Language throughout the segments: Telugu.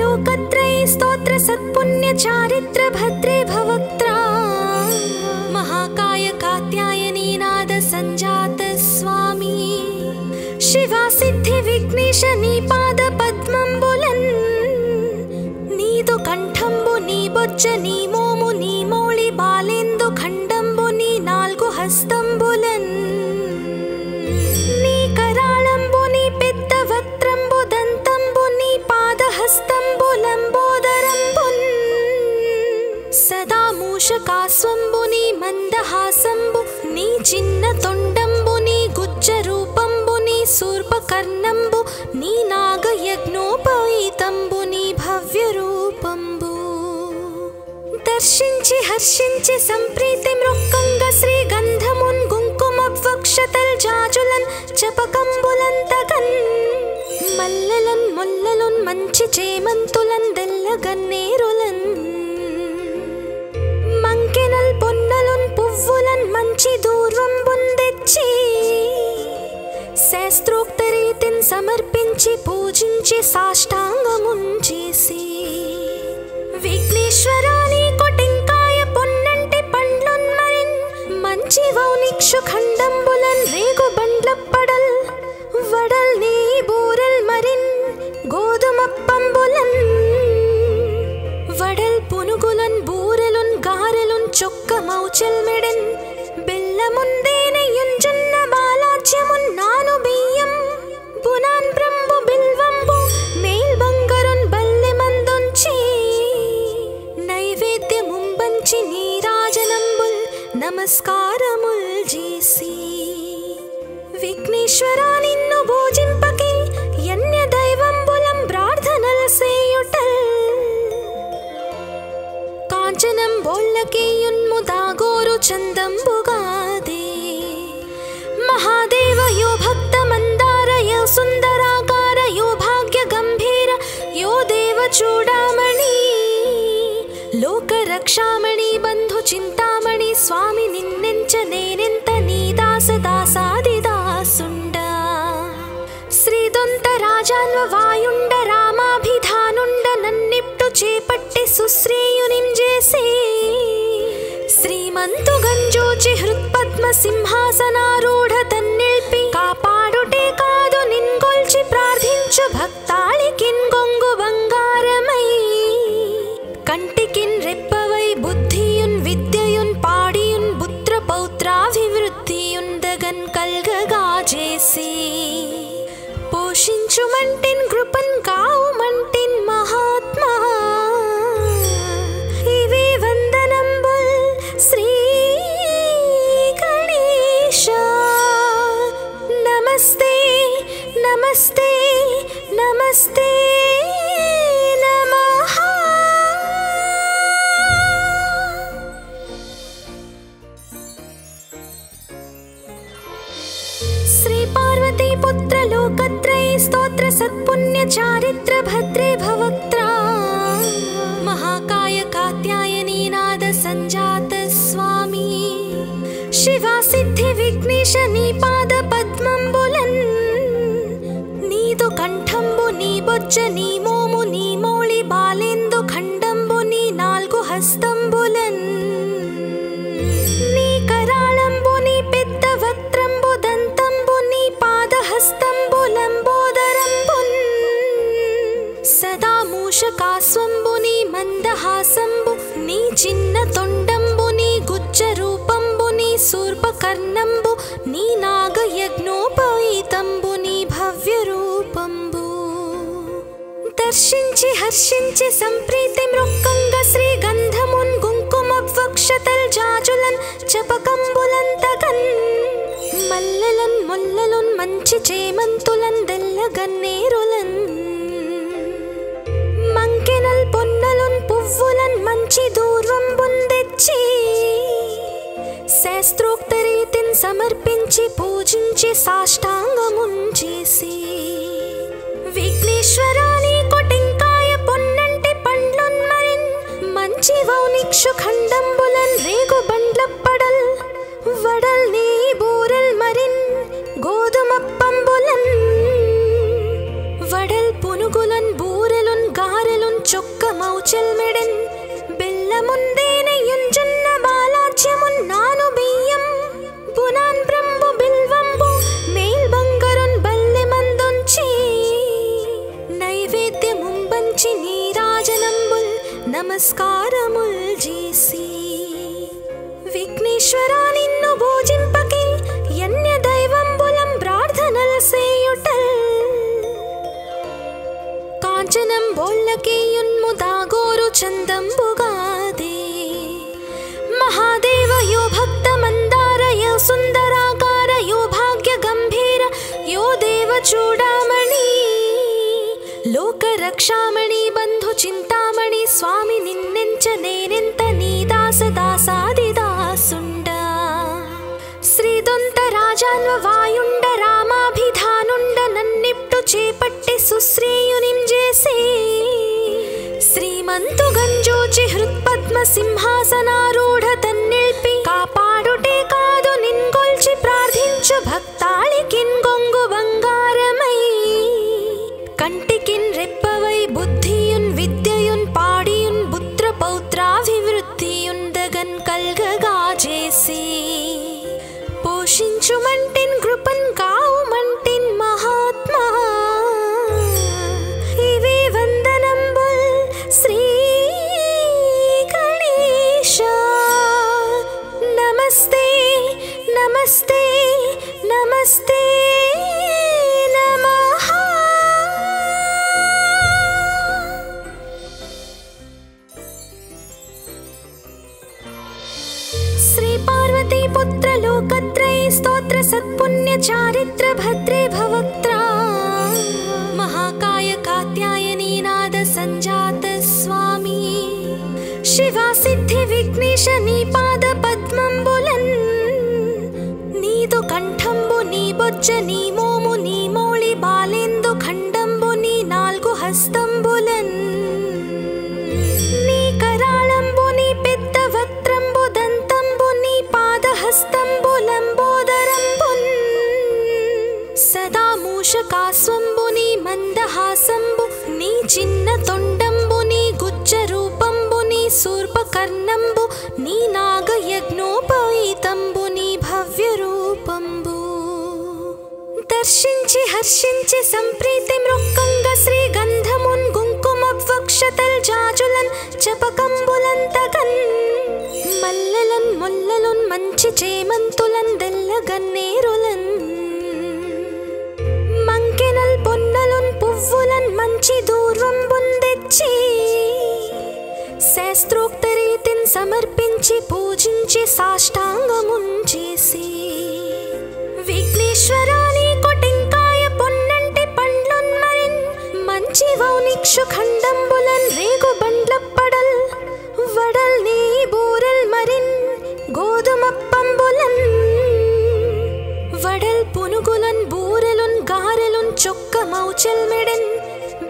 लोकत्रये स्तोत्र सत्पुण्य चारित्र भद्रे भवक्त्रा महाकाय कात्यायनी नाद संजात स्वामी शिवा सिद्धि विघ्नेश नी पाद पद्मंबुलन् नीदु कंठंबु नी बोज्ज नी मोमु नी मोळि बालेंदु खंडंबु नी नाल्गु हस्తంబులन् నీ कराळंबु నీ పెద్ద వక్త్రంబు దంతంబు నీ పాదహస్తంబులంబోదరంబున్ సదా మూషకాస్వంబు నీ మందహాసంబు నీ చిన్న తొండంబు నీ గుజ్జ రూపంబు నీ శూర్పకర్ణంబు నీ నాగయజ్ఞోపవీతంబు నీ భవ్య రూపంబు దర్శించి హర్షించి సంప్రీతి మృక్కంగ శ్రీ గంధమున్ కుంకుమవక్షతల్ జాజులన్ జపకంబులంతగన్ మల్లెలన్ ముల్లలున్ మంచి చేమంతులన్ దెల్లగన్నేరులన్ మంకెనల్ పొన్నలున్ పువ్వులన్ మంచి దూర్వంబున్ తెచ్చి శాస్త్రోక్త రీతిన్ సమర్పించి పూజించి సాష్టాంగమున్ చేసి విఘ్నేశ్వరాని కొటింకాయ పొన్నంటి పండ్లున్ మరిన్ మంచి వౌనిక్షు ఖండంబులన్ రేగు బండ్లప్పడల్ వడల్ నీ బూరెల్ మరిన్ గోధుమప్పంబులన్ వడల్ పునుగులన్ బూరెలున్ గారెలున్ చొక్క మౌచెల్ మెడెన్ బెల్లముందేనెయ్యున్ జొన్న బాలాజ్యమున్ నాను బియ్యం బునాన్ బ్రంబు బిల్వంబు మేల్ బంగరున్ బల్లె మందుంచి నైవేద్యముంబంచి నీరాజనంబుల్ నమస్కారముల్ చేసి విఘ్నేశ్వరా నిన్ను భోజింపకే యన్య దైవంబులం ప్రార్థనల్ సేయుటల్ కాంచనం బోళ్ళకేయున్ముదాగోరు చందంబుగాదే మహాదేవ యో భక్త మందార యో సుందరాకార యో భాగ్య గంభీర యో దేవ చూడామణి లోక రక్షామణి బంధు చింతామణి స్వామి నిన్నెంచ నేనెంత నీ దాస దాసాది దాసుండ శ్రీదొంత రాజాన్వ వాయుండ రామాభిధానుండ నన్నిప్టు చేపట్టి సుశ్రేయునింజేసే శ్రీమంతు గంజూచి హృత్పద్మ సింహాసనారూఢ తన్నిల్పి కాపాడుటే కాదు నిన్గొల్చి ప్రార్థించు భక్తాళికిన్ గొంగు బంగారమై కంటికిన్ రెప్పవై బుద్ధియున్ విద్యయున్ పాడియున్ పుత్ర పౌత్రాభివృద్ధియున్ దగన్ కల్గగా చేసి పోషించుమంటిన్ కృపన్ కావుమంటిన్ మహాత్మా ఇవే వందనంబుల్ శ్రీ గణేశ నమస్తే నమస్తే నమస్తే నమః శ్రీ పార్వతీ పుత్ర లోకత్రये స్తోత్ర సత్పుణ్య చారిత్ర భద్రే భవక్త్రా महाकाय कात्यायनी नाद संजात स्वामी शिवा सिद्धि विघ्नेश नी पाद पद्मंबुलन् नीदु कंठंबु नी बोज्ज नी मोमु नी मोळि बालेंदु खंडंबु नी नाल्गु हस्తంబులन् నీ कराळंबु నీ పెద్ద వక్త్రంబు దంతంబు నీ పాదహస్తంబులంబోదరంబున్ సదా మూషకాస్వంబు నీ మందహాసంబు నీ చిన్న తొండంబు నీ గుజ్జ రూపంబు నీ శూర్పకర్ణంబు నీ నాగయజ్ఞోపవీతంబు నీ భవ్య రూపంబు దర్శించి హర్షించి సంప్రీతి మృక్కంగ శ్రీ గంధమున్ కుంకుమవక్షతల్ జాజులన్ జపకంబులంతగన్ మల్లెలన్ ముల్లలున్ మంచి చేమంతులన్ దెల్లగన్నేరులన్ మంకెనల్ పొన్నలున్ పువ్వులన్ మంచి దూర్వంబున్ తెచ్చి శాస్త్రోక్త రీతిన్ సమర్పించి పూజించి సాష్టాంగమున్ చేసి విఘ్నేశ్వరాని కొటింకాయ పొన్నంటి పండ్లున్ మరిన్ మంచి వౌనిక్షు ఖండంబులన్ రేగు బండ్లప్పడల్ వడల్ నీ బూరెల్ మరిన్ గోధుమప్పంబులన్ వడల్ పునుగులన్ బూరెలున్ గారెలున్ ముందే నెయ్యుంచున్న బాలాజ్యమున్నాను బియ్యం బునాన్ బ్రంబు బిల్వంబు మేల్ బంగరున్ బల్లె మందుంచి నైవేద్యముంబంచి నీరాజనంబుల్ నమస్కారముల్ చేసి విఘ్నేశ్వరా నిన్ను భోజింపకే యన్య దైవంబులం ప్రార్థనల్ సేయుటల్ కాంచనం బోళ్ళకేయున్ముదాగోరు చందంబుగాదే మహాదేవ యో భక్త మందార యో సుందరాకార యో భాగ్య గంభీర యో దేవ చూడామణి లోక రక్షామణి బంధు చింతామణి స్వామి నిన్నెంచ నేనెంత నీ దాస దాసాది దాసుండ శ్రీదొంత రాజాన్వ వాయుండ రామాభిధానుండ నన్నిప్టు చేపట్టి సుశ్రేయునిం చేసి శ్రీమంతు గంజోచి హృత్పద్మ సింహాసనారూఢ తన్నిల్పి కాపాడుటే కాదు నిన్గొల్చి ప్రార్థించు భక్తాళికిన్ గొంగు బంగారమై కంటికిన్ రెప్పవై బుద్ధియున్ విద్యయున్ పాడియున్ పుత్ర పౌత్రాభివృద్ధియున్ దగన్ కల్గగా చేసి పోషించుమంటిన్ కృపన్ కావుమంటిన్ మహాత్మా ఇవే వందనంబుల్ శ్రీ గణేశ నమస్తే నమస్తే నమస్తే నమః श्री पार्वती पुत्र लोकत्रय स्तोत्र सत्पुण्य चारित्र भद्रे भवक्त्रा महाकाय कात्यायनी नाद संजात स्वामी शिवा सिद्धि विघ्नेश नी पाद पद्मंबुलन नीदु कंठंबु नी बोज्ज नी मोमु नी मोळि बालेंदु खंडंबु नी नाल्गु हस्तंबुलन नी कराळंबु नी पेद्द वक्त्रंबु దంతంబు నీ పాదహస్తంబు లంబోదరంబున్ సదా మూషకాస్వంబు నీ మందహాసంబు నీ చిన్న తొండంబు నీ గుజ్జ రూపంబు నీ శూర్పకర్ణంబు నీ నాగయజ్ఞోపవీతంబు నీ భవ్య రూపంబు దర్శించి హర్షించి సంప్రీతి మృక్కంగ శ్రీగంధమున్ కుంకుమవక్షతల్ జాజులన్ చపకంబులంతగన్ మల్లెలన్ ముల్లలున్ మంచి చేమంతులన్ దెల్లగన్నేరులన్ మంకెనల్ పొన్నలున్ పువ్వులన్ మంచి దూర్వంబున్ తెచ్చి శాస్త్రోక్త రీతిన్ సమర్పించి పూజించి సాష్టాంగమున్ చేసి విఘ్నేశ్వరా నీకు టెంకాయ పొన్నంటి పండ్లున్ మరిన్ మంచి వౌనిక్షు ఖండంబులన్ రేగు బండ్లప్పడల్ వడల్ నీ బూరల్ మరిన్ గోధుమప్పంబులన్ వడల్ పునుగులన్ బూరెలున్ గారెలున్ చొక్క మౌచల్ మెడన్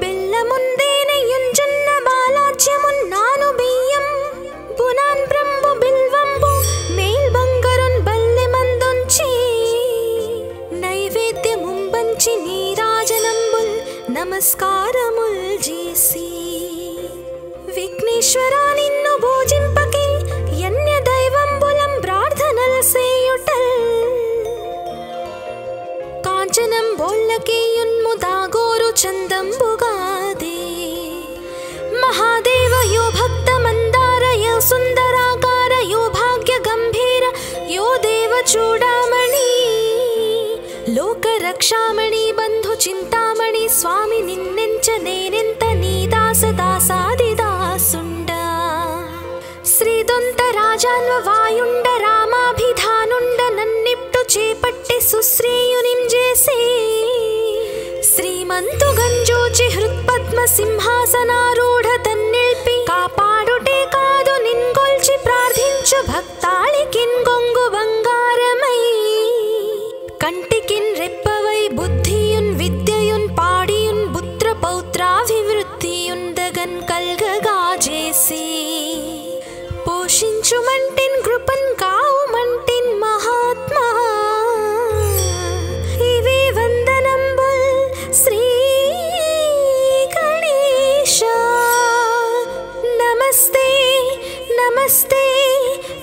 బెల్లముందే నెయ్యుంచున్న బాలాజ్యమున్నాను బియ్యం బునాన్ బ్రంబు బిల్వంబు మేల్ బంగరున్ బల్లె మందుంచి నైవేద్యముంబంచి నీరాజనంబుల్ నమస్కారముల్ చేసి విఘ్నేశ్వరా నిన్ను భోజింపకే యన్య దైవంబులం ప్రార్థనల్ సేయుటల్ కాంచనం బోళ్ళకేయున్ముదాగోరు చందంబుగాదే మహాదేవ యో భక్త మందార యో సుందరాకార యో భాగ్య గంభీర యో దేవ చూడామణి లోక రక్షామణి బంధు చింతామణి స్వామి నిన్నెంచ నేనెంత నీ దాస దాసాది దాసుండ శ్రీదొంత రాజాన్వ వాయుండ రామాభిధానుండ నన్నిప్టు చేపట్టి సుశ్రేయునిం చేసి శ్రీమంతు గంజోచి హృత్పద్మ సింహాసనారూఢ తన్నిల్పి కాపాడుటే కాదు నిన్గొల్చి ప్రార్థించు భక్తాళికిన్ గొంగు బంగారమై కంటికిన్ రెప్పవై బుద్ధియున్ విద్యయున్ పాడియున్ పుత్ర పౌత్రాభివృద్ధియున్ దగన్ కల్గగా చేసి పోషించుమంటిన్ కృపన్ కావుమంటిన్ మహాత్మా ఇవే వందనంబుల్ శ్రీ గణేశ నమస్తే నమస్తే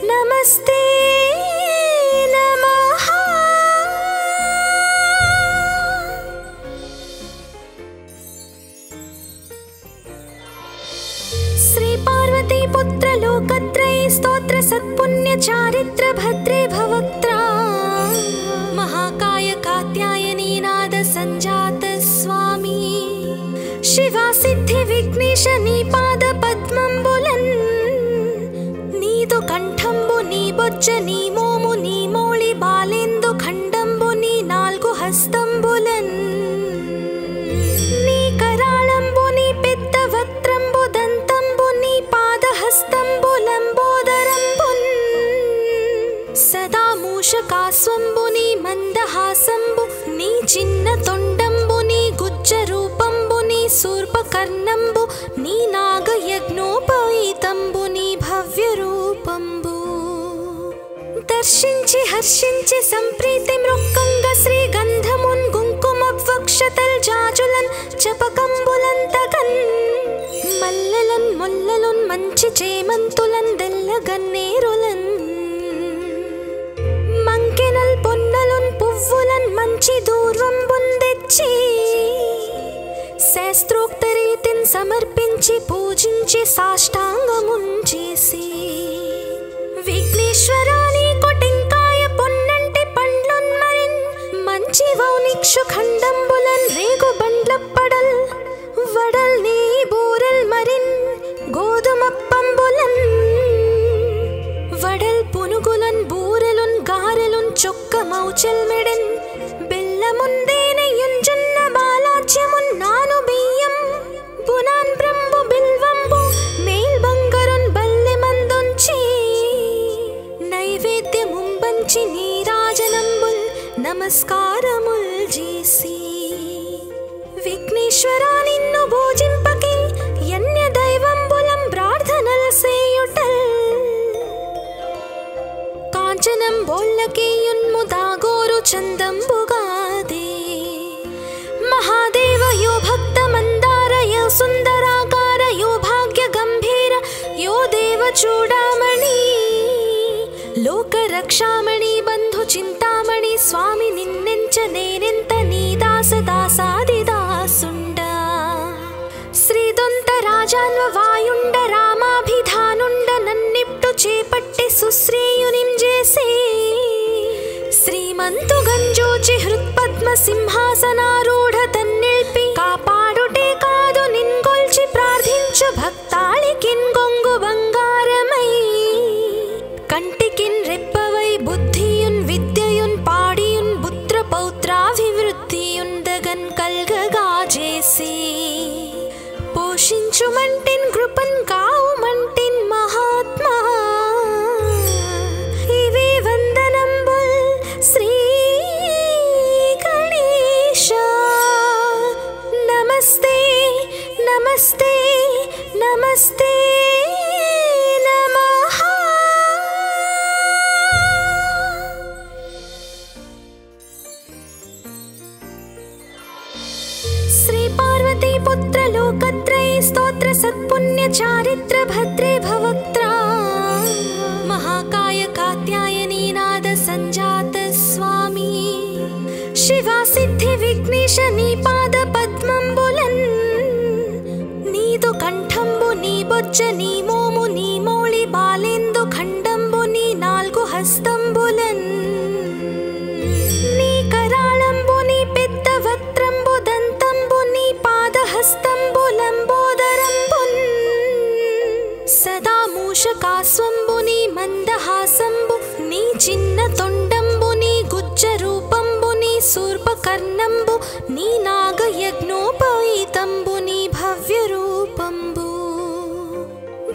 నమస్తే నమః. శ్రీ పార్వతీ పుత్ర లోకత్రయీ స్తోత్ర సత్పుణ్య చారిత్ర భద్రే భవక్త్రా మహాకాయ కాత్యాయనీ నాద సంజాత స్వామి శివా సిద్ధి విఘ్నేశ నీ పాద పద్మంబులన్ నీదు కంఠంబు నీ బొజ్జ నీ మోము నీ మౌళి బాలేందు ఖండంబు నీ నాలుగు హస్తంబులన్ నీ కరాళంబు నీ పెద్ద వక్త్రంబు దంతంబు నీ పాదహస్తంబులంబోదరంబున్ సదా మూషకాస్వంబు నీ మందహాసంబు నీ చిన్న తొండంబు నీ గుజ్జ రూపంబు నీ శూర్పకర్ణంబు నీ నాగయజ్ఞోపవీతంబు నీ భవ్య రూపంబు దర్శించి హర్షించి సంప్రీతి మృక్కంగ శ్రీ గంధమున్ కుంకుమ వక్షతల్ జాజులన్ చపకంబులంతగన్ మల్లెలన్ ముల్లలున్ మంచి చేమంతులన్ దెల్ల గన్నేరులన్ మంకెనల్ పొన్నలున్ పువ్వులన్ మంచి దూర్వంబున్ తెచ్చి శాస్త్రోక్త రీతిని సమర్పించి పూజించి సాష్టాంగమున్ చేసి విఘ్నేశ్వరా నీకు టెంకాయ పొన్నంటి పండ్లున్ మరిన్ మంచి వౌనిక్షు ఖండంబులన్ రేగు బండ్లప్పడల్ వడల్ నీ బూరల్ మరిన్ గోధుమప్పంబులన్ వడల్ పునుగులన్ బూరెలున్ గారెలున్ చొక్క మౌచల్ మెడన్ బెల్లముందేనెయ్యున్ జొన్న బాలాజ్యమున్ నాను బియ్యం బునాన్ బ్రంబు బిల్వంబు మేల్ బంగరున్ బల్లె మందుంచి నైవేద్యముంబంచి నీరాజనంబుల్ నమస్కారముల్ చేసి విఘ్నేశ్వరా నిన్ను భోజింపకి యన్య దైవంబులం ప్రార్థనల సేయుటల్ కాంచనం బోల్లకేయున్ముదాగోరు చందంబుగాదే మహాదేవ యో భక్త మందార యో సుందరాకార యో భాగ్య గంభీర యో దేవ చూడామణి లోక రక్షామణి బంధు చింతామణి స్వామి నిన్నెంచ నేనెంత నీ దాస దాసాది దాసుండ శ్రీదొంత రాజాన్వ వాయుండ రామాభిధానుండ నన్నిప్టు చేపట్టి సుశ్రేయునిం చేసి శ్రీమంతు గంజోచి హృత్పద్మ సింహాసనారూఢ తన్నిల్పి కాపాడుటే కాదు నిన్గొల్చి ప్రార్థించు భక్తాళికిన్ గొంగు బంగారమై కంటికిన్ రెప్పవై బుద్ధియున్ విద్యయున్ పాడియున్ పుత్ర పౌత్రాభివృద్ధియున్ దగన్ కల్గగా చేసి పోషించుమంటిన్ కృపన్ కావుమంటిన్ మహాత్మా ఇవే వందనంబుల్ శ్రీ గణేశ. నమస్తే నమస్తే నమస్తే నమః. శ్రీ పార్వతీ పుత్ర లోకత్రయీ స్తోత్ర సత్పుణ్య చారిత్ర భద్రే భవక్త్రా మహాకాయ కాత్యాయనీ నాద సంజాత స్వామి శివా సిద్ధి విఘ్నేశ నీ పాద పద్మంబులన్ నీదు కంఠంబు నీ బొజ్జ నీ మోము నీ మౌళి బాలేందు ఖండంబు నీ నాలుగు హస్తంబులన్ నీ కరాళంబు నీ పెద్ద వక్త్రంబు దంతంబు నీ పాదహస్తంబులంబోదరంబున్ సదా మూషకాస్వంబు నీ మందహాసంబు నీ చిన్న తొండంబు నీ గుజ్జ రూపంబు నీ శూర్పకర్ణంబు నీ నాగయజ్ఞోపవీతంబు నీ భవ్య రూపంబు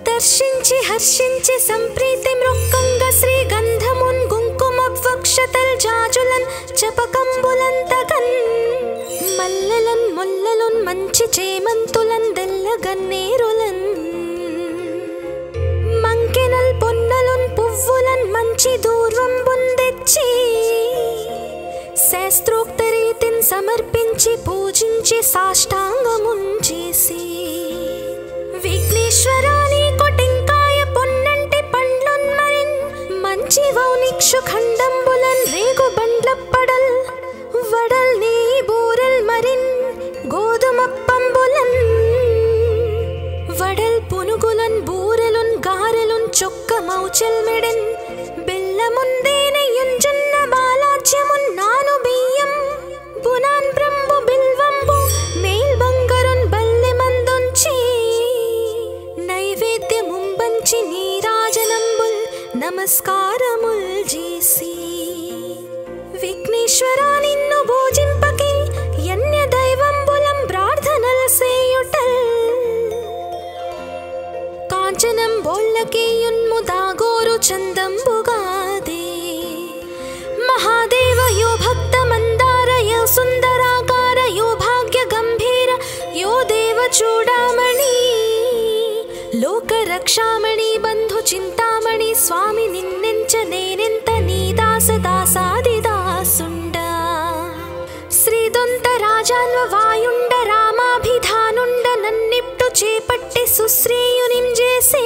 దర్శించి హర్షించి సంప్రీతి మృక్కంగ శ్రీ గంధమున్ కుంకుమ వక్షతల్ జాజులన్ చపకంబులంతగన్ మల్లెలన్ ముల్లలున్ మంచి చేమంతులన్ దెల్ల గన్నేరులన్ మంకెనల్ పొన్నలున్ పువ్వులన్ మంచి దూర్వంబున్ తెచ్చి శాస్త్రోక్త రీతిని సమర్పించి పూజించి సాష్టాంగమున్ చేసి విఘ్నేశ్వరా నీకు టెంకాయ పొన్నంటి చొక్కమౌచెల్మెడెన్ బెల్లముందేనయుంజున్న బాలాజ్యమున్నాను బియ్యం బునాన్ బ్రంబు బిల్వంబు మేల్ బంగరున్ బల్లె మందుంచి నైవేద్యముంబంచి నీరాజనంబుల్ నమస్కారముల్ చేసి విఘ్నేశ్వరా నిన్ను భోజింపకే యన్య దైవంబులం ప్రార్థనల్ సేయుటల్ కాంచనం బోళ్ళకేయున్ముదాగోరు చందంబుగాదే మహాదేవ యో భక్త మందార యో సుందరాకార యో భాగ్య గంభీర యో దేవ చూడామణి లోక రక్షామణి బంధు చింతామణి స్వామి నిన్నెంచ నేనెంత నీ దాస దాసాదిదాసుండ శ్రీదొంత రాజాన్వ వాయుండ రామాభిధానుండ నన్నిప్టు చేపట్టి సుశ్రేయునింజేసే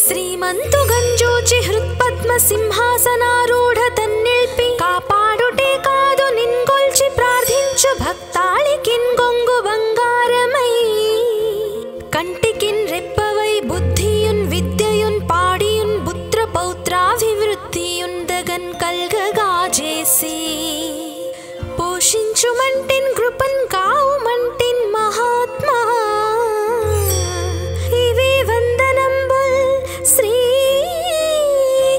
శ్రీమంతు గంజోచి హృత్పద్మ సింహాసనారూఢ తన్నిల్పి కాపాడుటే కాదు నిన్గొల్చి ప్రార్థించు భక్తాళికిన్ గొంగు బంగారమై కంటికిన్ రెప్పవై బుద్ధియున్ విద్యయున్ పాడియున్ పుత్ర పౌత్రాభివృద్ధియున్ దగన్ కల్గగా చేసి పోషించుమంటిన్ కృపన్ కావుమంటిన్ మహాత్మా ఇవే వందనంబుల్ శ్రీ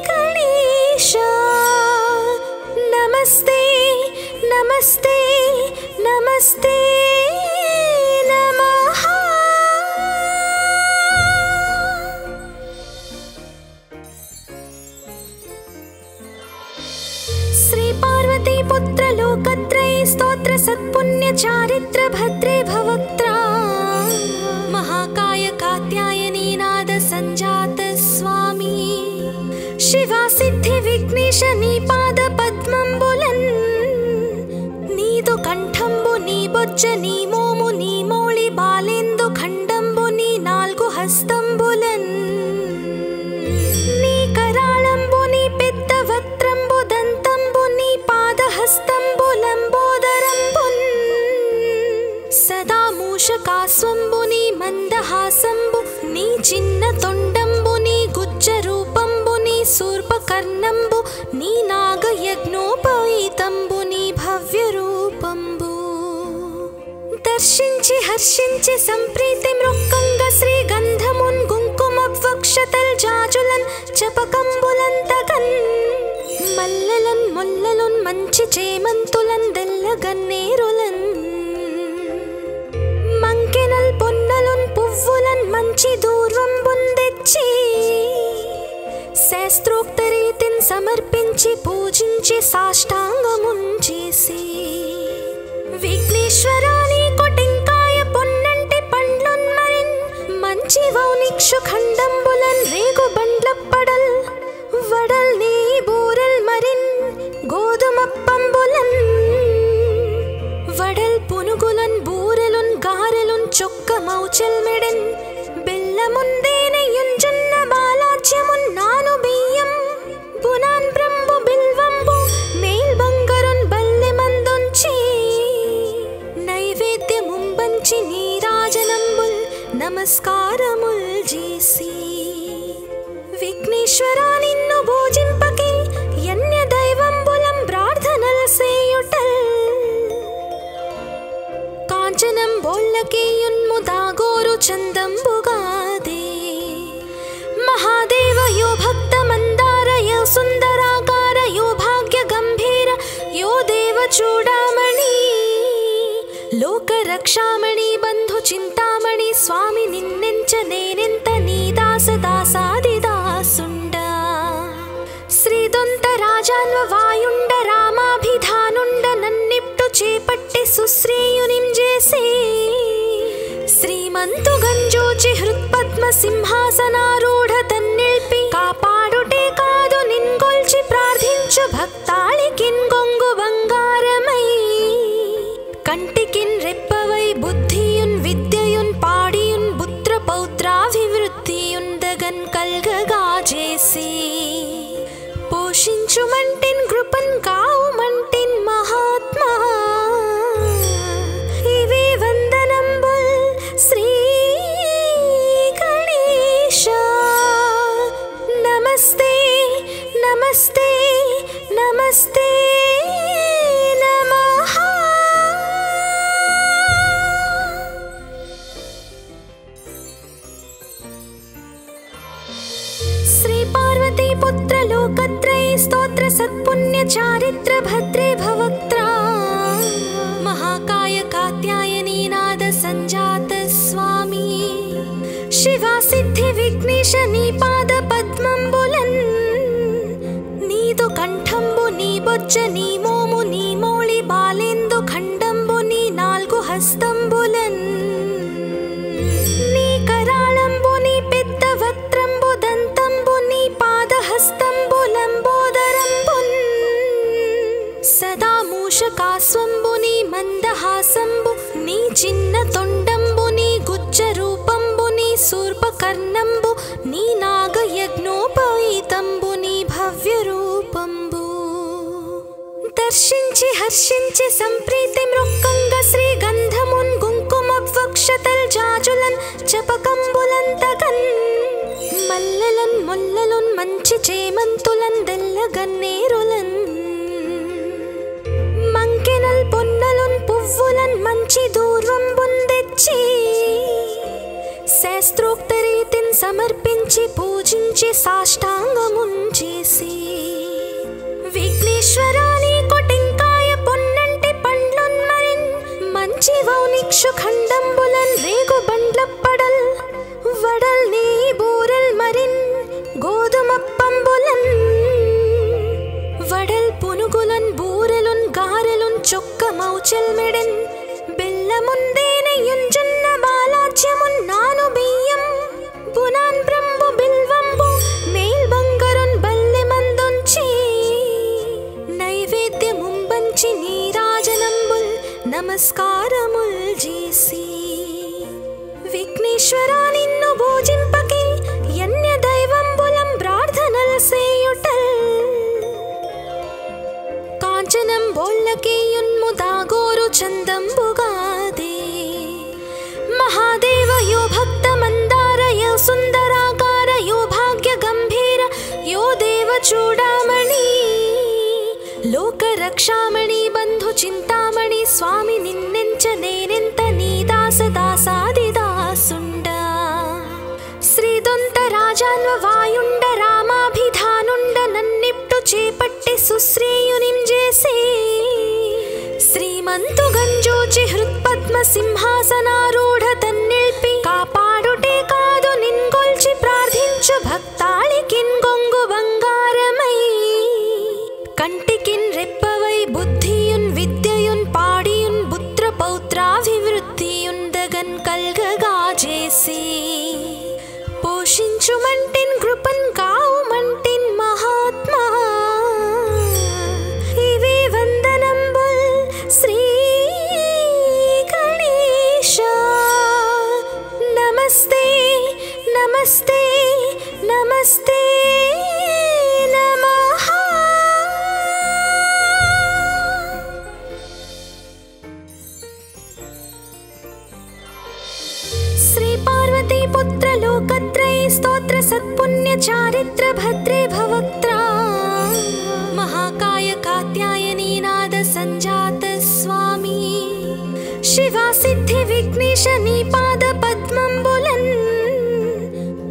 గణేశ నమస్తే నమస్తే నమస్తే నమః श्री पार्वती पुत्र लोकत्रय स्तोत्र सत्पुण्य चारित्र भद्रे भवक्त्रा महाकाय कात्यायनी नाद संजात स्वामी शिवा सिद्धि विघ्नेश नी पाद पद्मंबुलन् नीदु कंठंबु नी बొజ్జ నీ మోము నీ మౌళి బాలేందు ఖండంబు నీ నాలుగు హస్తంబులన్ నీ కరాళంబు నీ పెద్ద వక్త్రంబు దంతంబు నీ పాదహస్తంబులంబోదరంబున్ సదా మూషకాస్వంబు నీ మందహాసంబు నీ చిన్న తొండంబు నీ గుజ్జ రూపంబు నీ శూర్పకర్ణంబు నీ నాగయజ్ఞోపవీతంబు నీ భవ్య రూపంబు దర్శించి హర్షించి సంప్రీతి మృక్కంగ శ్రీ గంధమున్ కుంకుమవక్షతల్ జాజులన్ చపకంబులంతగన్ మల్లెలన్ ముల్లలున్ మంచి చేమంతులన్ దెల్లగన్నేరులన్ మంకెనల్ పొన్నలున్ పువ్వులన్ మంచి దూర్వంబున్ తెచ్చి శాస్త్రోక్త రీతిన్ సమర్పించి పూజించి సాష్టాంగమున్ చేసి విఘ్నేశ్వరా నీ కొటింకాయ పొన్నంటి పండ్లున్ మరిన్ మంచి వౌనిక్షు ఖండంబులన్ రేగు బండ్లప్పడల్ వడల్ నీ బూరల్ మరిన్ గోధుమప్పంబులన్ వడల్ పునుగులన్ బూరెలున్ గారెలున్ చొక్కమౌచెల్మెడెన్ బెల్లముందేనయుంజున్న బాలాజ్యమున్నాను బియ్యం బునాన్ బ్రంబు బిల్వంబు మేల్ బంగరున్ బల్లె మందుంచి నైవేద్యముంబంచి నీరాజనంబుల్ నమస్కారముల్ చేసి విఘ్నేశ్వరా నిన్ను భోజింపకే యన్య దైవంబులం ప్రార్థనల్ సేయుటల్ కాంచనం బోళ్ళకేయున్ముదాగోరు చందంబుగాదే మహాదేవ యో భక్త మందార యో సుందరాకార యో భాగ్య గంభీర యో దేవ చూడామణి లోక రక్షామణి బంధు చింతామణి స్వామి నిన్నెంచ నేనెంత నీ దాస దాసాదిదాసుండ శ్రీదొంత రాజాన్వ వాయుండ రామాభిధానుండ నన్నిప్టు చేపట్టి సుశ్రేయునింజేసే శ్రీమంతు గంజోచి హృత్పద్మ సింహాసనారూఢ తన్నిల్పి కాపాడుటే కాదు నిన్గొల్చి ప్రార్థించు భక్తాళికిన్ గొంగు బంగారమై కంటికిన్ రెప్పవై బుద్ధియున్ విద్యయున్ పాడియున్ పుత్ర పౌత్రాభివృద్ధియున్ దగన్ కల్గగా చేసి పోషించుమంటిన్ కృపన్ కావుమంటిన్ మహాత్మా ఇవే వందనంబుల్ శ్రీ గణేశ నమస్తే నమస్తే నమస్తే నమః. శ్రీ పార్వతీ పుత్ర లోకత్రయ స్తోత్ర సత్పుణ్య చారిత్ర భద్రే భవక్త్రా महाकाय कात्यायनी नाद संजात स्वामी शिवा सिद्धि विघ्नेश नी पाद पद्मंबुलन नीदु कंठंबु नी बोज्ज नी मोमु नी मोळि बालेंदु खंडंबु नी नाल्गु हस्तंबुलन नी कराळंबु नी पेद्द वक्त्रंबु दंतंबु नी पाद हस्तंबु लंबोदरंबुन सदा मूषकास्वंबु नी మందహాసంబు నీ చిన్న తొండంబు నీ గుజ్జ రూపంబు నీ శూర్పకర్ణంబు నీ నాగయజ్ఞోపవీతంబు నీ భవ్య రూపంబు దర్శించి హర్షించి సంప్రీతి మృక్కంగ శ్రీ గంధమున్ కుంకుమవక్షతల్ జాజులన్ జపకంబులంతగన్ మల్లెలన్ ముల్లలున్ మంచి చేమంతులన్ దెల్లగన్నేరులన్ మంకెనల్ పొన్నలున్ పువ్వులన్ మంచి దూర్వంబున్ తెచ్చి శాస్త్రోక్త రీతిని సమర్పించి పూజించి సాష్టాంగమున్ చేసి విఘ్నేశ్వరాని కొటింకాయ పొన్నంటి పండ్లున్ మరిన్ మంచి వౌనిక్షు ఖండంబులన్ రేగు బండ్ల పడల్ వడల్ నీ బూరెల్ మరిన్ గోధుమప్పంబులన్ వడల్ పునుగులన్ బూరెలున్ గారెలున్ చొక్క మౌచెల్ మెడెన్ బెల్లముందేనయుంజున్న బాలాజ్యమున్ నాను బియ్యం బునాన్ బ్రంబు బిల్వంబు మేల్ బంగరున్ బల్లె మందుంచి నైవేద్యముంబంచి నీరాజనంబుల్ నమస్కారముల్ చేసి విఘ్నేశ్వరా నిన్ను భోజింపకే యన్య దైవంబులం ప్రార్థనల్ సేయుటల్ కాంచనం బోళ్ళకేయున్ముదాగోరు చందంబుగాదే మహాదేవ యో భక్త మందార యో సుందరాకార యో భాగ్య గంభీర యో దేవ చూడామణి లోక రక్షామణి బంధు చింతామణి స్వామి నిన్నెంచ నేనెంత నీ దాస దాసాది దాసుండ శ్రీదొంత రాజాన్వ వాయుండ రామాభిధానుండ నన్నిప్టు చేపట్టి సుశ్రేయునిం చేసి శ్రీమంతు గంజోచి హృత్పద్మ సింహాసనారూఢ తన్నిల్పి కాపాడుటే కాదు నిన్గొల్చి ప్రార్థించు భక్తాళికిన్ గొంగు బంగారమై కంటికిన్ రెప్పవై బుద్ధియున్ విద్యయున్ పాడియున్ పుత్ర పౌత్రాభివృద్ధియున్ దగన్ కల్గగా చేసి పోషించుమంటిన్ కృపన్ కావుమంటిన్ మహాత్మా ఇవే వందనంబుల్ శ్రీ గణేశ నమస్తే నమస్తే నమస్తే నమః. శ్రీ పార్వతీ పుత్ర లోకత్రయ స్తోత్ర సత్పుణ్య చారిత్ర భద్రే భవక్త్రా महाकाय कात्यायनी नाद संजात स्वामी शिवा सिद्धि विघ्नेश नी पाद पद्मंबुलन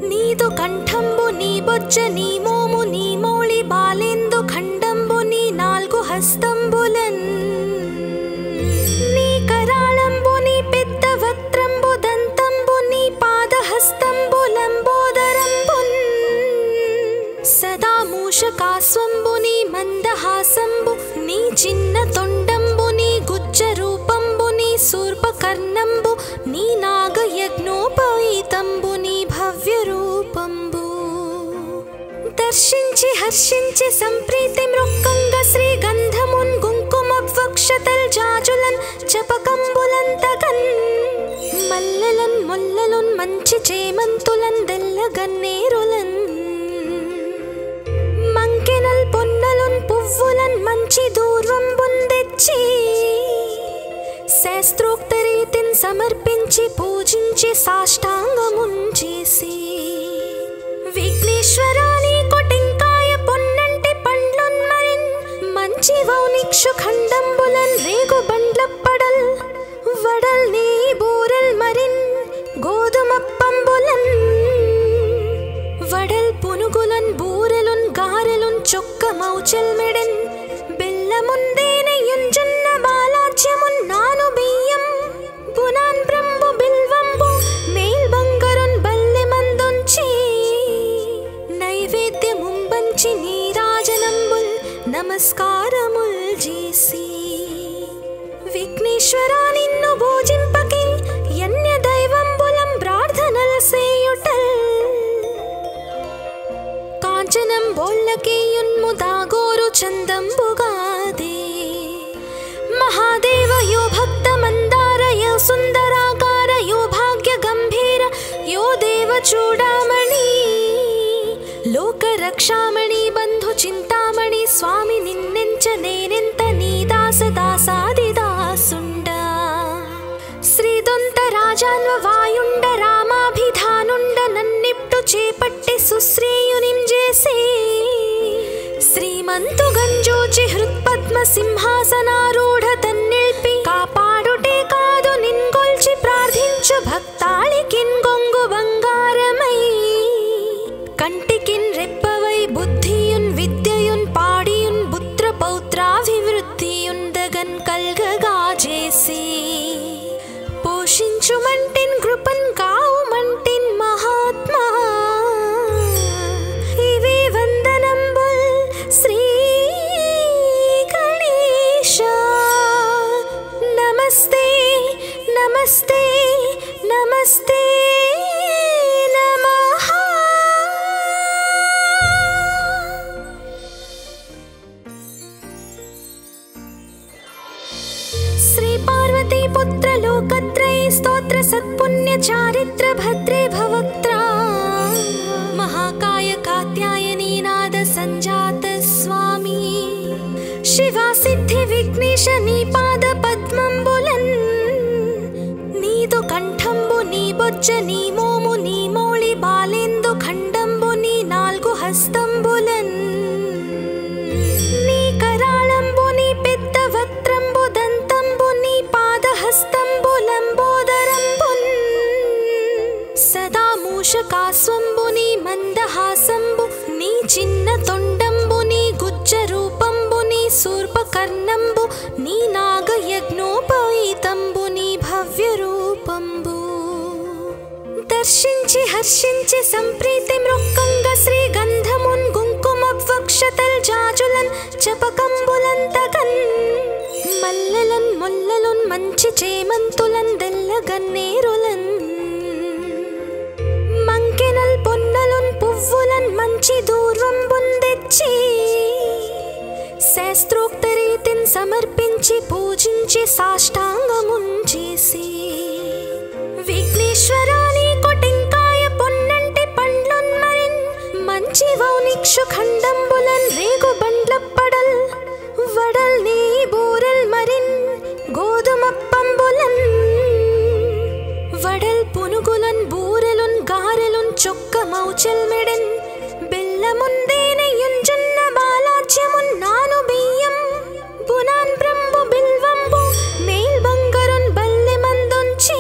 नीदु कंठंबु नी बोज्ज नी मोमु नी मोळि बालेंदु खंडंबु नी नाल्गु हस्तंबुलन नी कराळंबु नी पेद्द वक्त्रंबु दंतंबु नी पाद हस्तंबु लंबोदरंबुन सदा मूषकास्वंबु नी మందహాసంబు నీ చిన్న తొండంబు నీ గుజ్జ రూపంబు నీ శూర్పకర్ణంబు నీ నాగయజ్ఞోపవీతంబు నీ భవ్య రూపంబు దర్శించి హర్షించి సంప్రీతి మృక్కంగ శ్రీ గంధమున్ కుంకుమవక్షతల్ జాజులన్ జపకంబులంతగన్ మల్లెలన్ ముల్లలున్ మంచి చేమంతులన్ దెల్లగన్నేరులన్ మంకెనల్ పొన్నలున్ పువ్వులన్ మంచి దూర్వంబున్ తెచ్చి శాస్త్రోక్త రీతిని సమర్పించి పూజించి సాష్టాంగమున్ చేసి విఘ్నేశ్వరాని కొటి చొక్కమౌచెల్మెడెన్ బెల్లముందేనయుంజున్న బాలాజ్యమున్ నాను బియ్యం బునాన్ బ్రంబు బిల్వంబు మేల్ బంగరున్ బల్లె మందుంచి నైవేద్యముంబంచి నీరాజనంబుల్ నమస్కారముల్ చేసి విఘ్నేశ్వరా నిన్ను భోజింపకే యన్య దైవంబులం ప్రార్థనల సేయుటల్ కాంచనం బోల్లకేయున్ముదాగోరు చందంబుగాదే మహాదేవ యో భక్త మందార యో సుందరాకార యో భాగ్య గంభీర యో దేవ చూడామణి లోక రక్షామణి బంధు చింతామణి స్వామి నిన్నెంచ నేనెంత నీ దాస దాసాదిదాసుండ శ్రీదొంత రాజాన్వ వాయుండ రామాభిధానుండ నన్నిప్టు చేపట్టి సుశ్రేయునింజేసే శ్రీమంతు గంజోచి హృత్పద్మ సింహాసనారూఢ తన్నిల్పి కాపాడుటే కాదు నిన్గొల్చి ప్రార్థించు భక్తాళికిన్ గొంగు బంగారమై కంటికిన్ రెప్పవై బుద్ధియున్ విద్యయున్ పాడియున్ పుత్ర పౌత్రాభివృద్ధియున్ దగన్ కల్గగా చేసి పోషించుమంటిన్ కృపన్ కావుమంటిన్ మహాత్మా ఇవే వందనంబుల్ శ్రీ గణేశ నమస్తే నమస్తే నమస్తే నమః श्री पार्वती पुत्र लोकत्रयी स्तोत्र सत्पुण्य चारित्र भद्रे भवक्त्रा महाकाय कात्यायनी नाद संजात स्वामी शिवा सिद्धि विघ्नेश नी पाद पद्मंबुलन् नीदु कंठंबु नी बोज्ज नी मोमु नी मोळि बालेंदु खंडंबु नी नाल्गु हस्तंबुलन् नी कराळंबु नी पेद्द वक्त्रंबु దంతంబు నీ పాదహస్తంబు లంబోదరంబున్ సదా మూషకాస్వంబు నీ మందహాసంబు నీ చిన్న తొండంబు నీ గుజ్జ రూపంబు నీ శూర్పకర్ణంబు నీ నాగయజ్ఞోపవీతంబు నీ భవ్య రూపంబు దర్శించి హర్షించి సంప్రీతి మృక్కంగ శ్రీ గంధమున్ కుంకుమ వక్షతల్ జాజులన్ చపకంబులంతగన్ మల్లెలన్ ముల్లలున్ మంచి చేమంతులన్ దెల్లగన్నేరులన్ మంకెనల్ పొన్నలున్ పువ్వులన్ మంచి దూర్వంబున్ తెచ్చి శాస్త్రోక్త రీతిన్ సమర్పించి పూజించి సాష్టాంగమున్ చేసి విఘ్నేశ్వరా నీకు టెంకాయ పొన్నంటి పండ్లున్ మరిన్ మంచి వౌనిక్షు ఖండంబులన్ రేగు బండ్లప్పడల్ వడల్ నీ బూరల్ మరిన్ గోధుమప్పంబులన్ వడల్ పునుగులన్ బూరెలున్ గారెలున్ చొక్కమౌచెల్మెడెన్ బెల్లముందేనయుంజున్న బాలాజ్యమున్ నాను బియ్యం బునాన్ బ్రంబు బిల్వంబు మేల్ బంగరున్ బల్లె మందుంచి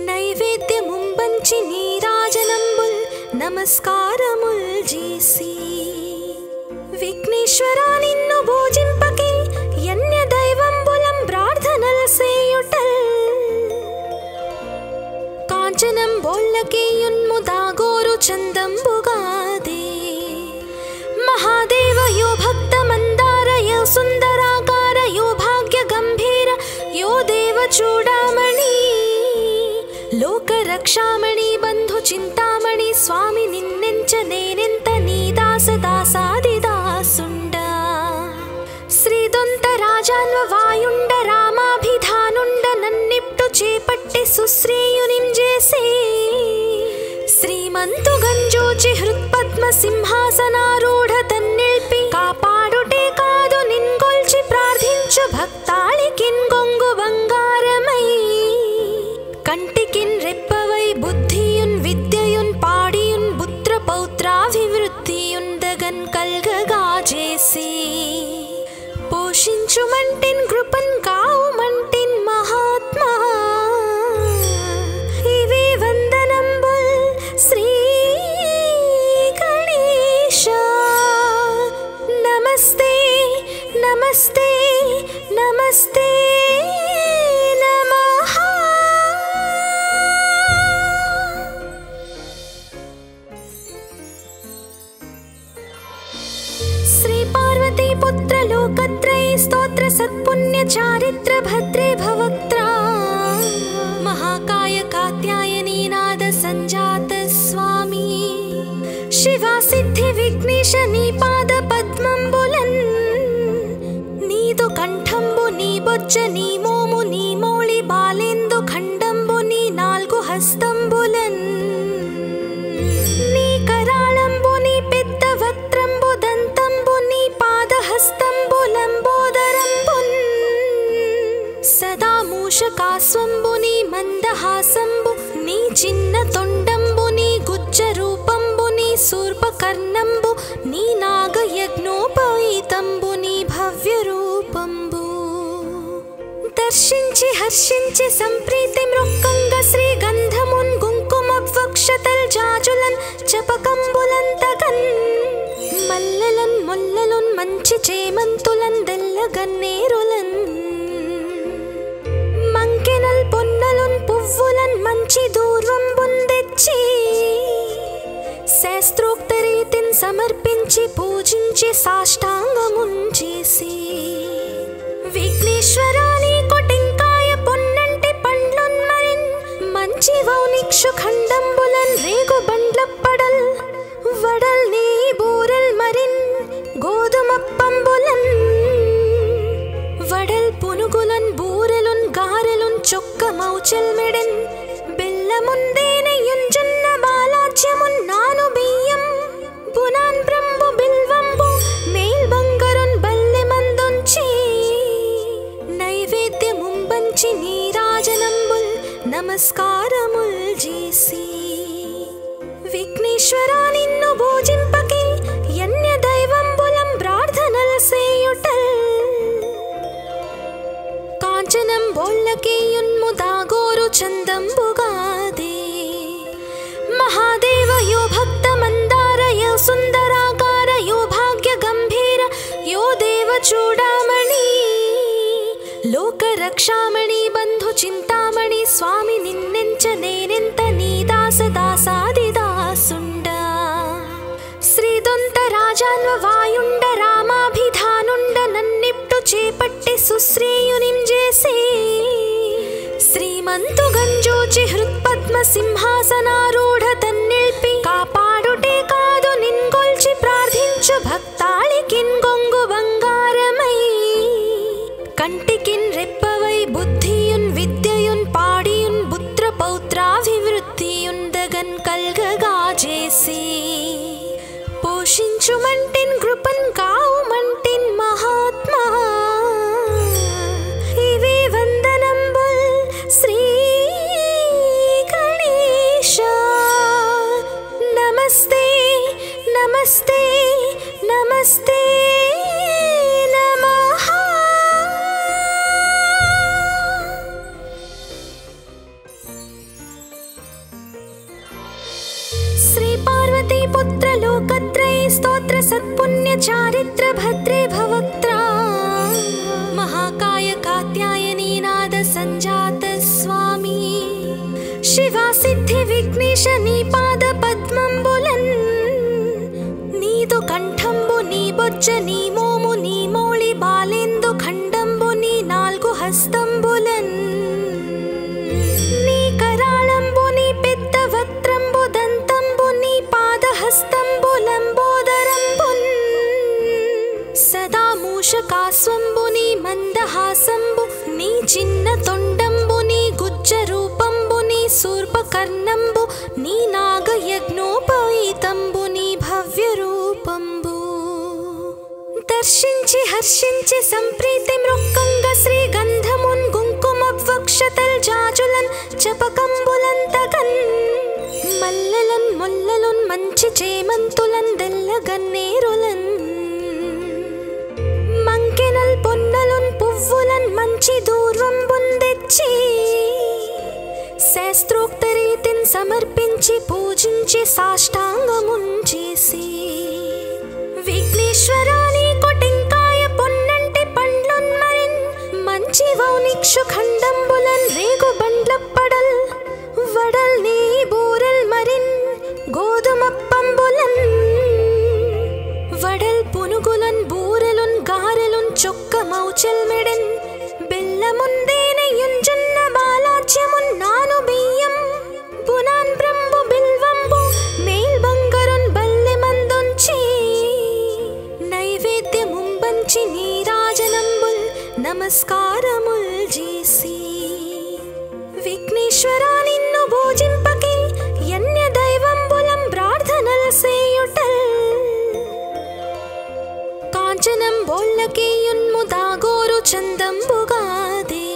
నైవేద్యముంబంచి నీరాజనంబుల్ నమస్కారముల్ చేసి విఘ్నేశ్వరా నిన్ను భోజింపకే యన్య దైవంబులం ప్రార్థనల సేయుటల్ కాంచనం బోల్లకేయున్ముదాగోరు చందంబుగాదే మహాదేవ యో భక్త మందార యో సుందరాకార యో భాగ్య గంభీర యో దేవ చూడామణి లోక రక్షామణి బంధు చింతామణి స్వామి నిన్నెంచ నేనెంత నీ దాస దాసాదిదాసుండ శ్రీదొంత రాజాన్వ వాయుండ రామాభిధానుండ నన్నిప్టు చేపట్టి సుశ్రేయునింజేసే శ్రీమంతు గంజోచి హృత్పద్మ సింహాసనారూఢ తన్నిల్పి కాపాడుటే కాదు నిన్గొల్చి ప్రార్థించు భక్తాళికిన్ గొంగు బంగారమై కంటికిన్ రెప్పవై బుద్ధియున్ విద్యయున్ పాడియున్ పుత్ర పౌత్రాభివృద్ధియున్ దగన్ కల్గగా చేసి పోషించుమంటిన్ కృపన్ కావుమంటిన్ మహాత్మా ఇవే వందనంబుల్ శ్రీ గణేశ నమస్తే నమః. శ్రీ పార్వతీ పుత్ర లోకత్రయ స్తోత్ర సత్పుణ్య చారిత్ర భద్రే భవక్త్రా మహాకాయ కాత్యాయనీ నాద సంజాత స్వామి శివా సిద్ధి విఘ్నేశ నీ పాద పద్మంబులన్ నీదు కంఠంబు నీ బొజ్జ నీ మోము నీ మోళి బాలేందు ఖండంబు నీ నాలుగు హస్తంబులన్ నీ కరాళంబు నీ పెద్ద వక్త్రంబు దంతంబు నీ పాదహస్తంబు లంబోదరంబున్ సదా మూషకాస్వంబు నీ మందహాసంబు నీ చిన్న తొండంబు నీ గుజ్జ రూపంబు నీ శూర్పకర్ణంబు నీ నాగయజ్ఞోపవీతంబు నీ భవ్య రూపంబు దర్శించి హర్షించి సంప్రీతి మృక్కంగ శ్రీ గంధమున్ కుంకుమ వక్షతల్ జాజులన్ చపకంబులంతగన్ మల్లెలన్ ముల్లలున్ మంచి చేమంతులన్ దెల్లగన్నేరులన్ మంకెనల్ పొన్నలున్ పువ్వులన్ మంచి దూర్వంబున్ తెచ్చి శాస్త్రోక్త రీతిని సమర్పించి పూజించి సాష్టాంగమున్ చేసి విఘ్నేశ్వరాని కొటింకాయ పొన్నంటి పండ్లున్ మరిన్ మంచి వౌనిక్షు ఖండంబులన్ రేగు బండ్లప్పడల్ వడల్ నీ బూరల్ మరిన్ గోధుమప్పంబులన్ వడల్ పునుగులన్ బూరెలున్ గారెలున్ చొక్క మౌచల్ మెడన్ బెల్లముందేనయున్ జొన్న బాలాజ్యమున్ నాను బియ్యం బునాన్ బ్రంబు బిల్వంబు మేల్ బంగరున్ బల్లె మందుంచి నైవేద్యముంబంచి నీరాజనంబుల్ నమస్కారముల్ చేసి విఘ్నేశ్వరా నిన్ను భోజింపకి యన్య దైవంబులం ప్రార్థనల్ సేయుటల్ కాంచనం బోళ్ళకేయున్ము దాగోరు చందంబుగాదే మహాదేవ యో భక్త మందార యో సుందరాకార యో భాగ్య గంభీర యో దేవ చూడామణి లోక రక్షామణి బంధు చింతామణి స్వామి నిన్నెంచ నేనెంత నీ దాస దాసాది దాసుండ శ్రీదొంత రాజాన్వ వాయుండ రామాభిధానుండ నన్నిప్టు చేపట్టి సుశ్రేయునింజేసి శ్రీమంతు గంజోచి హృత్పద్మ సింహాసనారూఢ తన్నిల్పి కాపాడుటే కాదు నిన్గొల్చి ప్రార్థించు భక్తాళికిన్ గొంగు బంగారమై కంటికిన్ రెప్పవై బుద్ధియున్ విద్యయున్ పాడియున్ పుత్ర పౌత్రాభివృద్ధియున్ దగన్ కల్గగా చేసి పోషించుమంటిన్ కృపన్ కావుమంటిన్ మహాత్మా ఇవే వందనంబుల్ శ్రీ గణేశ నమస్తే నమస్తే నమస్తే నమః. శ్రీ పార్వతీ పుత్ర లోకత్రయ స్తోత్ర సత్పుణ్య చారిత్ర భద్రే భవక్త్రా మహాకాయ కాత్యాయనీ నాద సంజాత స్వామి శివా సిద్ధి విఘ్నేశ నీ పాద పద్మంబులన్ నీదు కంఠంబు నీ బొజ్జ నీ మోము నీ మోళి బాలేందు ఖండంబు నీ నాలుగు హస్తంబులన్ నీ కరాళంబు నీ పెద్ద వక్త్రంబు దంతంబు నీ పాదహస్తంబు లంబోదరంబున్ సదా మూషకాస్వంబు నీ మందహాసంబు నీ చిన్న తొండంబు నీ గుజ్జ రూపంబు నీ శూర్పకర్ణంబు నీ నాగయజ్ఞోపవీతంబు నీ భవ్య రూపంబు దర్శించి హర్షించి సంప్రీతి మృక్కంగ శ్రీ గంధమున్ కుంకుమ వక్షతల్ జాజులన్ చపకంబులంతగన్ మల్లెలన్ ముల్లలున్ మంచి చేమంతులన్ దెల్లగన్నేరులన్ మంకెనల్ పొన్నలున్ పువ్వులన్ మంచి దూర్వంబున్ తెచ్చి శాస్త్రోక్త రీతిని సమర్పించి పూజించి సాష్టాంగమున్ చేసి విఘ్నేశ్వరాని కొటింకాయ పొన్నంటి పండ్లున్ మరిన్ ఖండంబులన్ రేగు బండ్లప్పడల్ వడల్ నీ బూరెల్ మరిన్ గోధుమప్పంబులన్ వడల్ పునుగులన్ బూరెలున్ గారెలున్ చొక్క మౌచెల్ మెడెన్ బెల్లముందేనయుంజున్న బాలాజ్యమున్ నాను బియ్యం బునాన్ బ్రంబు బిల్వంబు మేల్ బంగరున్ బల్లె మందుంచి నైవేద్యముంబంచి నీరాజనంబుల్ నమస్కారముల్ చేసి విఘ్నేశ్వరా నిన్ను పూజింపకే యన్య దైవంబులం ప్రార్థనల్ సేయుటల్ కాంచనం బోళ్ళకేయున్ముదాగోరు చందంబుగాదే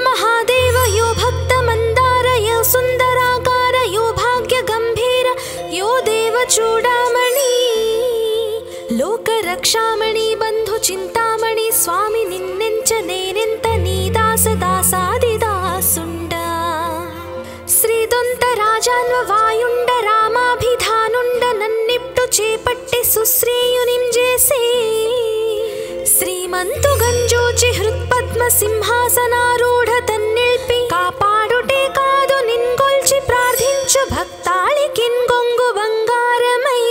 మహాదేవ యో భక్త మందార యో సుందరాకార యో భాగ్య గంభీర యో దేవ చూడామణి లోక రక్షామణి బంధు చింతామణి స్వామి నిన్నెంచ నేనెంత నీ దాస దాసాది దాసుండ శ్రీదొంత రాజాన్వ వాయుండ రామాభిధానుండ నన్నిప్టు చేపట్టి సుశ్రేయునిం చేసి శ్రీమంతు గంజూచి హృత్పద్మ సింహాసనారూఢ తన్నిల్పి కాపాడుటే కాదు నిన్గొల్చి ప్రార్థించు భక్తాళికిన్ గొంగు బంగారమై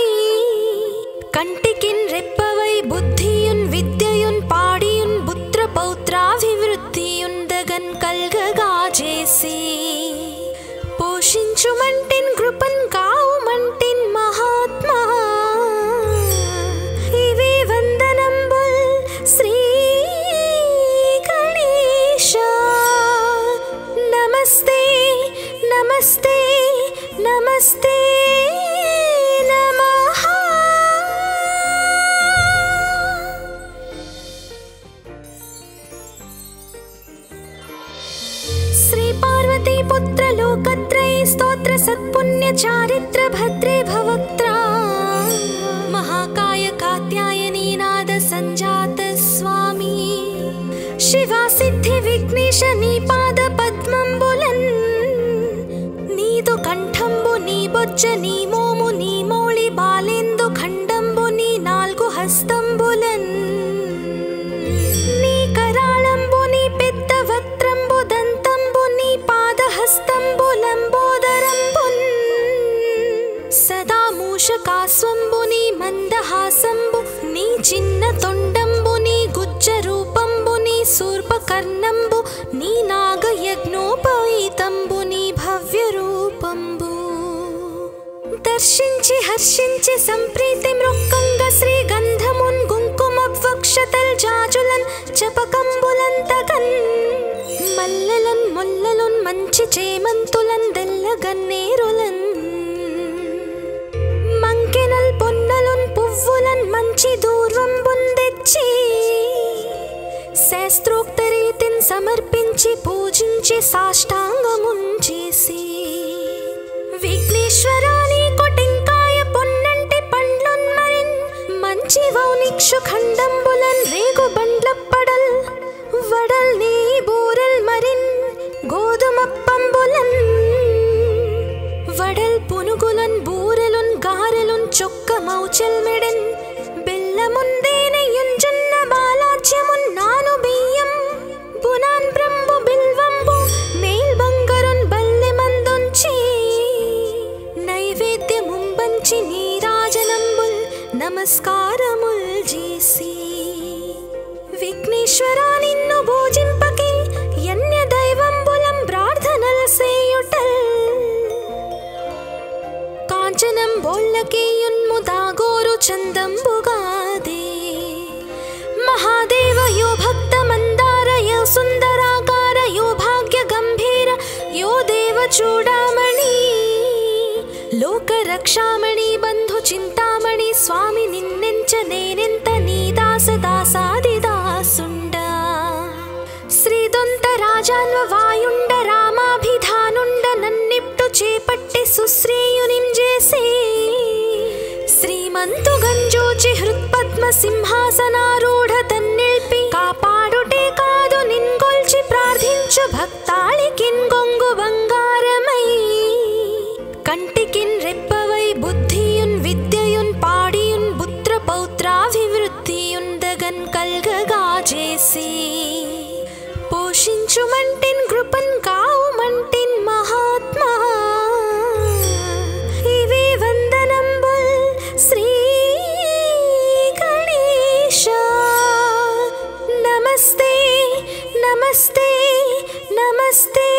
కంటికిన్ రెప్పవై బుద్ధియున్ విద్యయున్ పాడియున్ పుత్ర పౌత్రాభివృద్ధియున్ దగన్ కల్గగా చేసి పోషించుమంటిన్ కృపన్ కావుమంటిన్ మహాత్మా ఇవే వందనంబుల్ శ్రీ గణేశ నమస్తే నమస్తే నమస్తే నమః శ్రీ పార్వతీ పుత్ర లోకత్రయ స్తోత్ర సత్పుణ్య చారిత్ర భద్రే భవక్త్రా మహాకాయ కాత్యాయనీ నాద సంజాత స్వామి శివా సిద్ధి విఘ్నేశ నీ పాద పద్మంబులన్ నీదు కంఠంబు నీ బొజ్జ నీ మోము నీ మౌళి బాలేందు ఖండంబు నీ నాల్గు హస్తంబులన్ నీ కరాళంబు నీ పెద్ద వక్త్రంబు దంతంబు నీ పాదహస్తంబు లంబోదరంబున్ సదా మూషకాస్వంబు నీ మందహాసంబు నీ చిన్న తొండంబు నీ గుజ్జ రూపంబు నీ శూర్పకర్ణంబు నీ నాగయజ్ఞోపవీతంబు నీ భవ్య రూపంబు దర్శించి హర్షించి సంప్రీతి మృక్కంగ శ్రీ గంధమున్ కుంకుమవక్షతల్ జాజులన్ చపకంబులన్ తగన్ మల్లెలన్ ముల్లలున్ మంచి చేమంతులన్ దెల్లగన్నేరులన్ మంకెనల్ పొన్నలున్ పువ్వులన్ మంచి దూర్వంబున్ తెచ్చి శాస్త్రోక్త రీతిన్ సమర్పించి పూజించి సాష్టాంగమున్ చేసి విఘ్నేశ్వరా నీకు టెంకాయ పొన్నంటి పండ్లున్ మరిన్ మంచి వౌనిక్షు ఖండంబులన్ రేగు బండ్లప్పడల్ వడల్ నీ బూరెల్ మరిన్ గోధుమప్పంబులన్ వడల్ పునుగులన్ బూరెలున్ గారెలున్ చొక్క మౌచెల్ మెడెన్ బెల్లముందేనయుంజున్న బాలాజ్యమున్ నాను బియ్యం బునాన్ బ్రంబు బిల్వంబు మేల్ బంగరున్ బల్లె మందుంచి నైవేద్యముంబంచి నీరాజనంబుల్ నమస్కారముల్ చేసి విఘ్నేశ్వరా నిన్ను పూజింపకే యన్య దైవంబులం ప్రార్థనల్ సేయుటల్ కాంచనం బోళ్ళకేయున్ముదాగోరు చందంబుగాదే మహాదేవ యో భక్త మందార యో సుందరాకార యో భాగ్య గంభీర యో దేవ చూడామణి లోక రక్షామణి బంధు చింతామణి స్వామి నిన్నెంచ నేనెంత నీ దాస దాసాది దాసుండ శ్రీదొంత రాజాన్వ వాయుండ రామాభిధానుండ నన్నిప్టు చేపట్టి సుశ్రేయునిం చేసి శ్రీమంతు గంజూచి హృత్పద్మ సింహాసనారూఢ తన్నిల్పి కాపాడుటే కాదు నిన్గొల్చి ప్రార్థించు భక్తాళికిన్ గొంగు బంగారమై కంటికిన్ రెప్పవై బుద్ధియున్ విద్యయున్ పాడియున్ పుత్ర పౌత్రాభివృద్ధియున్ దగన్ కల్గగా చేసి மெச்சுமண்டின் கிருபன் காவுமண்டின் மகாத்மா இவே வந்தனம்புல் ஸ்ரீ கணேஷ நமஸ்தே நமஸ்தே நமஸ்தே